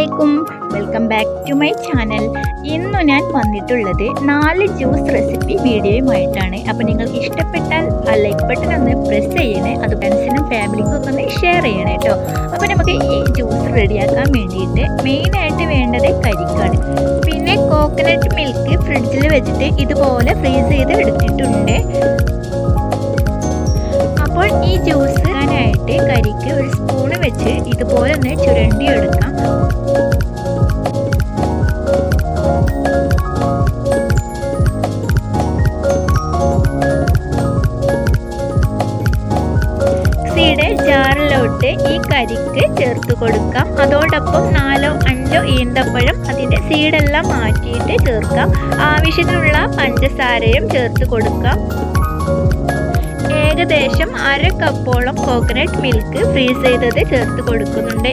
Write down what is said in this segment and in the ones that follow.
അസ്സലാമലൈക്കും, welcome back to my channel. ഇന്ന് ഞാൻ വന്നിട്ടുള്ളത് 4 ജ്യൂസ് റെസിപ്പി വീഡിയോയുമായിട്ടാണ്. അപ്പോൾ നിങ്ങൾക്ക് ഇഷ്ടപ്പെട്ടാൽ ആ ലൈക്ക് ബട്ടൺ ഒന്ന് പ്രസ് ചെയ്യണേ, അത് ഫ്രണ്ട്സിനും ഫാമിലിക്കും ഒക്കെ ഒന്ന് ഷെയർ ചെയ്യണേ കേട്ടോ. അപ്പോൾ നമുക്ക് ഈ ജ്യൂസ് റെഡിയാക്കാൻ വേണ്ടിയിട്ട് മെയിനായിട്ട് വേണ്ടത് കരിക്കാണ്. പിന്നെ കോക്കനട്ട് മിൽക്ക് ഫ്രിഡ്ജിൽ വെച്ചിട്ട് ഇതുപോലെ ഫ്രീസ് ചെയ്ത് എടുത്തിട്ടുണ്ട്. അപ്പോൾ ഈ ജ്യൂസ് ആയിട്ട് കരിക്ക് ഒരു സ്പൂണ് വെച്ച് ഇതുപോലെ ഒന്ന് ചുരണ്ടി എടുക്കാം. മിക്സിയുടെ ജാറിലോട്ട് ഈ കരിക്ക് ചേർത്ത് കൊടുക്കാം. അതോടൊപ്പം 4-5 ഈന്തപ്പഴം അതിൻ്റെ സീഡെല്ലാം മാറ്റിയിട്ട് ചേർക്കാം. ആവശ്യത്തിനുള്ള പഞ്ചസാരയും ചേർത്ത് കൊടുക്കാം. ഏകദേശം 1/2 കപ്പോളം കോക്കനട്ട് മിൽക്ക് ഫ്രീസ് ചെയ്തത് ചേർത്ത് കൊടുക്കുന്നുണ്ട്.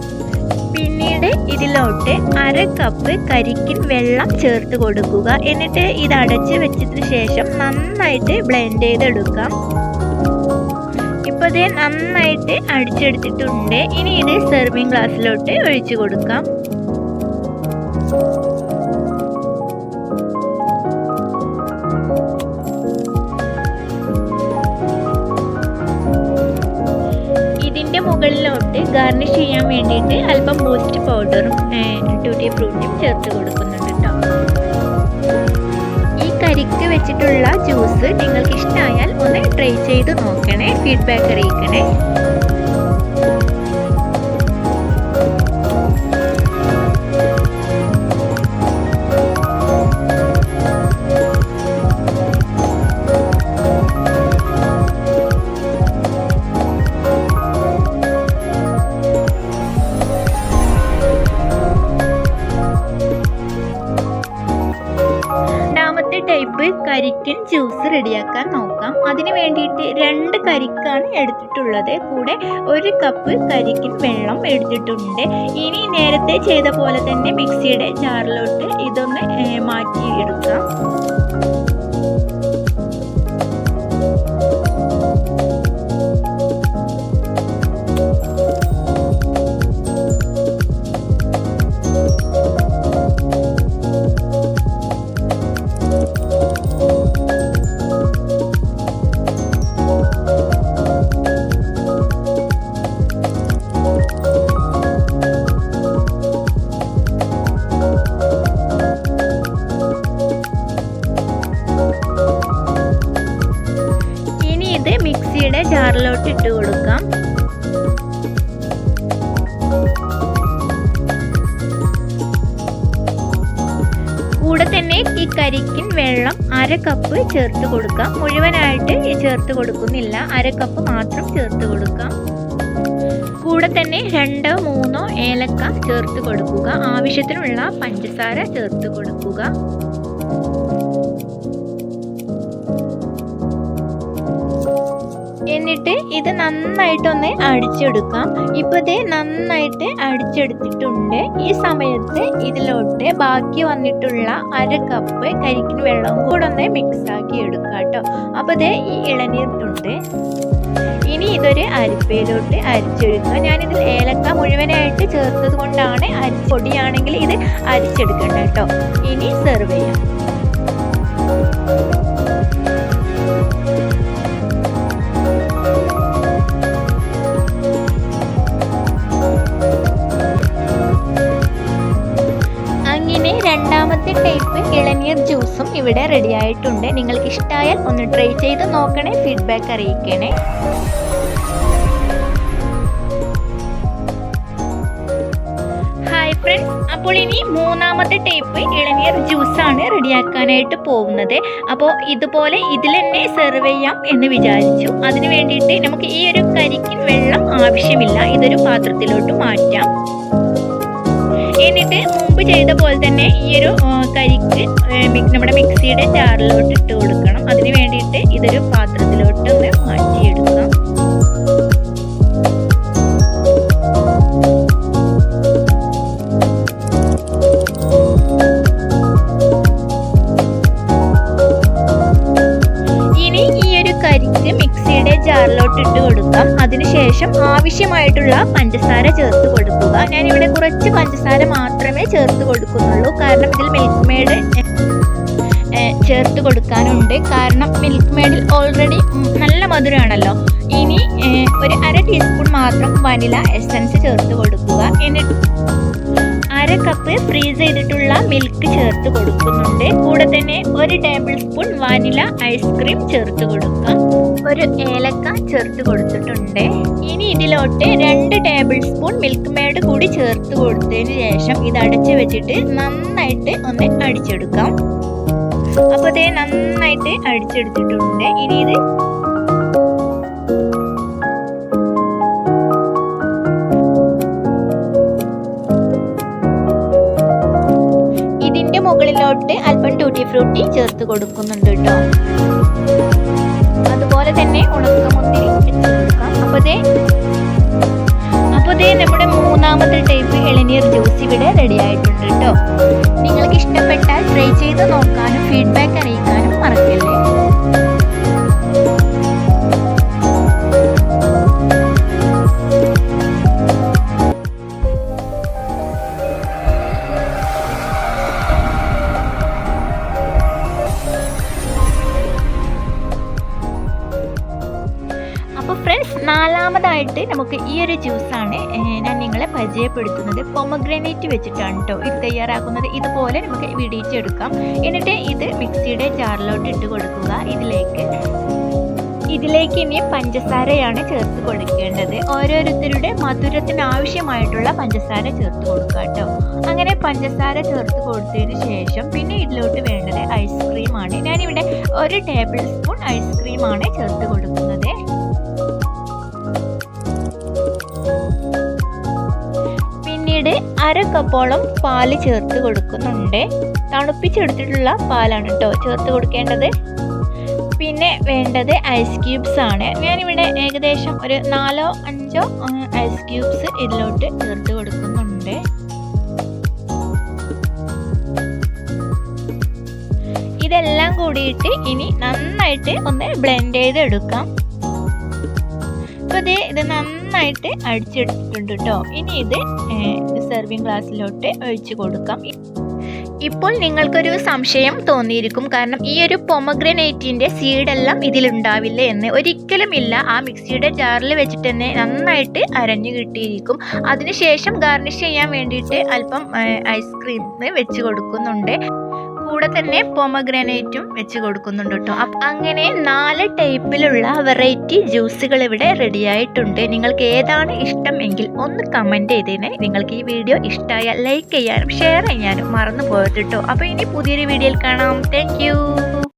പിന്നീട് ഇതിലോട്ട് 1/2 കപ്പ് കരിക്കിൻ വെള്ളം ചേർത്ത് കൊടുക്കുക. എന്നിട്ട് ഇത് അടച്ച് വെച്ചതിന് ശേഷം നന്നായിട്ട് ബ്ലെൻഡ് ചെയ്തെടുക്കാം. ഇപ്പോൾ ഇത് നന്നായിട്ട് അടിച്ചെടുത്തിട്ടുണ്ട്. ഇനി ഇത് സെർവിങ് ഗ്ലാസ്സിലോട്ട് ഒഴിച്ചു കൊടുക്കാം. മുകളിലോട്ട് ഗാർണിഷ് ചെയ്യാൻ വേണ്ടിയിട്ട് അല്പം ബൂസ്റ്റ് പൗഡറും ടൂട്ടി ഫ്രൂട്ടിയും ചേർത്ത് കൊടുക്കുന്നുണ്ട് കേട്ടോ. ഈ കരിക്ക് വെച്ചിട്ടുള്ള ജ്യൂസ് നിങ്ങൾക്ക് ഇഷ്ടമായാൽ ഒന്ന് ട്രൈ ചെയ്ത് നോക്കണേ, ഫീഡ്ബാക്ക് അറിയിക്കണേ. ടൈപ്പ് കരിക്കിൻ ജ്യൂസ് റെഡിയാക്കാൻ നോക്കാം. അതിന് വേണ്ടിയിട്ട് 2 കരിക്കാണ് എടുത്തിട്ടുള്ളത്. കൂടെ 1 കപ്പ് കരിക്കിൻ വെള്ളം എടുത്തിട്ടുണ്ട്. ഇനി നേരത്തെ ചെയ്ത പോലെ തന്നെ മിക്സിയുടെ ജാറിലോട്ട് ഇതൊന്ന് മാറ്റിയെടുക്കാം. മിക്സിയുടെ ജാറിലോട്ട് ഇട്ട് കൊടുക്കാം. കൂടെ തന്നെ ഈ കരിക്കിൻ വെള്ളം 1/2 കപ്പ് ചേർത്ത് കൊടുക്കാം. മുഴുവനായിട്ട് ചേർത്ത് കൊടുക്കുന്നില്ല, 1/2 കപ്പ് മാത്രം ചേർത്ത് കൊടുക്കാം. കൂടെ തന്നെ 2-3 ഏലക്ക ചേർത്ത് കൊടുക്കുക. ആവശ്യത്തിനുള്ള പഞ്ചസാര ചേർത്ത് കൊടുക്കുക. എന്നിട്ട് ഇത് നന്നായിട്ടൊന്ന് അടിച്ചെടുക്കാം. ഇപ്പോൾ ഇത് നന്നായിട്ട് അടിച്ചെടുത്തിട്ടുണ്ട്. ഈ സമയത്ത് ഇതിലോട്ട് ബാക്കി വന്നിട്ടുള്ള 1/2 കപ്പ് കരിക്കിൻ വെള്ളം കൂടെ ഒന്ന് മിക്സ് ആക്കി എടുക്കാം കേട്ടോ. അപ്പോൾ ഇത് ഈ ഇളനീർട്ടുണ്ട്. ഇനി ഇതൊരു അരിപ്പയിലോട്ട് അരിച്ചെടുക്കുക. ഞാനിതിൽ ഏലക്ക മുഴുവനായിട്ട് ചേർത്തത് കൊണ്ടാണ്, പൊടിയാണെങ്കിൽ ഇത് അരിച്ചെടുക്കണ്ട കേട്ടോ. ഇനി സെർവ് ചെയ്യാം. രണ്ടാമത്തെ ടൈപ്പ് ഇളനീർ ജ്യൂസും ഇവിടെ റെഡി ആയിട്ടുണ്ട്. നിങ്ങൾക്ക് ഇഷ്ടമായാൽ ഒന്ന് ട്രൈ ചെയ്ത് നോക്കണേ, ഫീഡ്ബാക്ക് അറിയിക്കണേ. ഹായ് ഫ്രണ്ട്സ്, അപ്പോൾ ഇനി 3ാമത്തെ ടൈപ്പ് ഇളനീർ ജ്യൂസാണ് റെഡിയാക്കാനായിട്ട് പോകുന്നത്. അപ്പോൾ ഇതുപോലെ ഇതിൽ തന്നെ സെർവ് ചെയ്യാം എന്ന് വിചാരിച്ചു. അതിന് വേണ്ടിയിട്ട് നമുക്ക് ഈ ഒരു കരിക്കിൻ വെള്ളം ആവശ്യമില്ല, ഇതൊരു പാത്രത്തിലോട്ട് മാറ്റാം. എന്നിട്ട് മുമ്പ് ചെയ്ത പോലെ തന്നെ ഈ ഒരു കരിക്ക് നമ്മുടെ മിക്സിയുടെ ജാറിലോട്ട് ഇട്ട് കൊടുക്കണം. അതിന് വേണ്ടിയിട്ട് ഇതൊരു പാത്രത്തിലോട്ട് ഒന്ന് മാറ്റിയെടുക്കാം. ഇനി ഈ ഒരു കരിക്ക് മിക്സിയുടെ ജാറിലോട്ട് ഇട്ട് കൊടുക്കാം. അതിനുശേഷം ആവശ്യമായിട്ടുള്ള പഞ്ചസാര ചേർത്ത് കൊടുക്കുക. കൊടുക്കുക. ഞാനിവിടെ കുറച്ച് പഞ്ചസാര മാത്രമേ ചേർത്ത് കൊടുക്കുന്നുള്ളൂ, കാരണം ഇതിൽ മിൽക്ക് മെയ്ഡ് ചേർത്ത് കൊടുക്കാനുണ്ട്. കാരണം മിൽക്ക് മെയ്ഡിൽ ഓൾറെഡി നല്ല മധുരമാണല്ലോ. ഇനി ഒരു 1/2 ടീസ്പൂൺ മാത്രം വനില എസൻസ് ചേർത്ത് കൊടുക്കുക. എന്നിട്ട് 1/2 കപ്പ് ഫ്രീസ് ചെയ്തിട്ടുള്ള മിൽക്ക് ചേർത്ത് കൊടുക്കുന്നുണ്ട്. കൂടെ തന്നെ 1 ടേബിൾ സ്പൂൺ വാനില ഐസ്ക്രീം ചേർത്ത് കൊടുക്കാം. ഒരു ഏലക്ക ചേർത്ത് കൊടുത്തിട്ടുണ്ട്. ഇനി ഇതിലോട്ട് 2 ടേബിൾ സ്പൂൺ മിൽക്ക് മെയ്ഡ് കൂടി ചേർത്ത് കൊടുത്തതിന് ശേഷം ഇത് അടച്ചു വെച്ചിട്ട് നന്നായിട്ട് ഒന്ന് അടിച്ചെടുക്കാം. അപ്പോൾ ഇത് നന്നായിട്ട് അടിച്ചെടുത്തിട്ടുണ്ട്. ഇനി ഇത് ഇതിന്റെ മുകളിലോട്ട് അല്പം ടൂട്ടി ഫ്രൂട്ടി ചേർത്ത് കൊടുക്കുന്നുണ്ട് കേട്ടോ. അതുപോലെ തന്നെ ഉണക്കമുന്തിരി വെച്ച് കൊടുക്കാം. അപ്പോൾ നമ്മുടെ മൂന്നാമത്തെ ടൈപ്പ് ഇളനീർ ജ്യൂസ് ഇവിടെ റെഡി ആയിട്ടുണ്ട് കേട്ടോ. നിങ്ങൾക്ക് ഇഷ്ടപ്പെട്ടാൽ ട്രൈ ചെയ്ത് നോക്കാനും ഫീഡ്ബാക്ക് അറിയിക്കാനും മറക്കല്ലേ. അപ്പോൾ ഫ്രണ്ട്സ്, നാലാമതായിട്ട് നമുക്ക് ഈ ഒരു ജ്യൂസാണ് ഞാൻ നിങ്ങളെ പരിചയപ്പെടുത്തുന്നത്. പൊമഗ്രാനൈറ്റ് വെച്ചിട്ടാണ് കേട്ടോ ഇത് തയ്യാറാക്കുന്നത്. ഇതുപോലെ നമുക്ക് വിടിയിച്ചെടുക്കാം. എന്നിട്ട് ഇത് മിക്സിയുടെ ജാറിലോട്ട് ഇട്ട് കൊടുക്കുക. ഇതിലേക്ക് ഇനി പഞ്ചസാരയാണ് ചേർത്ത് കൊടുക്കേണ്ടത്. ഓരോരുത്തരുടെ മധുരത്തിന് ആവശ്യമായിട്ടുള്ള പഞ്ചസാര ചേർത്ത് കൊടുക്കുക കേട്ടോ. അങ്ങനെ പഞ്ചസാര ചേർത്ത് കൊടുത്തതിന് ശേഷം പിന്നെ ഇതിലോട്ട് വേണ്ടത് ഐസ്ക്രീമാണ്. ഞാനിവിടെ 1 ടേബിൾ സ്പൂൺ ഐസ്ക്രീമാണ് ചേർത്ത് കൊടുക്കുന്നത്. പിന്നീട് 1/2 കപ്പോളം പാല് ചേർത്ത് കൊടുക്കുന്നുണ്ട്. തണുപ്പിച്ചെടുത്തിട്ടുള്ള പാലാണ് കേട്ടോ ചേർത്ത് കൊടുക്കേണ്ടത്. പിന്നെ വേണ്ടത് ഐസ് ക്യൂബ്സ് ആണ്. ഞാനിവിടെ ഏകദേശം ഒരു 4-5 ഐസ് ക്യൂബ്സ് ഇതിലോട്ട് ചേർത്ത് കൊടുക്കുന്നുണ്ട്. ഇതെല്ലാം കൂടിയിട്ട് ഇനി നന്നായിട്ട് ഒന്ന് ബ്ലെൻഡ് ചെയ്തെടുക്കാം. അപ്പോൾ ഇത് നന്നായിട്ട് അടിച്ചെടുത്തിട്ടുണ്ട് കേട്ടോ. ഇനി ഇത് സെർവിങ് ഗ്ലാസ്സിലോട്ട് ഒഴിച്ച് കൊടുക്കാം. ഇപ്പോൾ നിങ്ങൾക്കൊരു സംശയം തോന്നിയിരിക്കും, കാരണം ഈ ഒരു പൊമഗ്രാനൈറ്റിൻ്റെ സീഡെല്ലാം ഇതിലുണ്ടാവില്ല എന്ന്. ഒരിക്കലും ഇല്ല. ആ മിക്സിയുടെ ജാറിൽ വെച്ചിട്ട് തന്നെ നന്നായിട്ട് അരഞ്ഞു കിട്ടിയിരിക്കും. അതിനുശേഷം ഗാർണിഷ് ചെയ്യാൻ വേണ്ടിയിട്ട് അല്പം ഐസ്ക്രീം വെച്ച് കൊടുക്കുന്നുണ്ട്. കൂടെ തന്നെ പൊമഗ്രാനൈറ്റും വെച്ച് കൊടുക്കുന്നുണ്ട് കേട്ടോ. അങ്ങനെ 4 ടൈപ്പിലുള്ള വെറൈറ്റി ജ്യൂസുകൾ ഇവിടെ റെഡി ആയിട്ടുണ്ട്. നിങ്ങൾക്ക് ഏതാണ് ഇഷ്ടം എങ്കിൽ ഒന്ന് കമൻറ്റ് ചെയ്തേനെ. നിങ്ങൾക്ക് ഈ വീഡിയോ ഇഷ്ടമായാൽ ലൈക്ക് ചെയ്യാനും ഷെയർ ചെയ്യാനും മറന്നു പോകരുത് കേട്ടോ. അപ്പോൾ ഇനി പുതിയൊരു വീഡിയോയിൽ കാണാം. താങ്ക്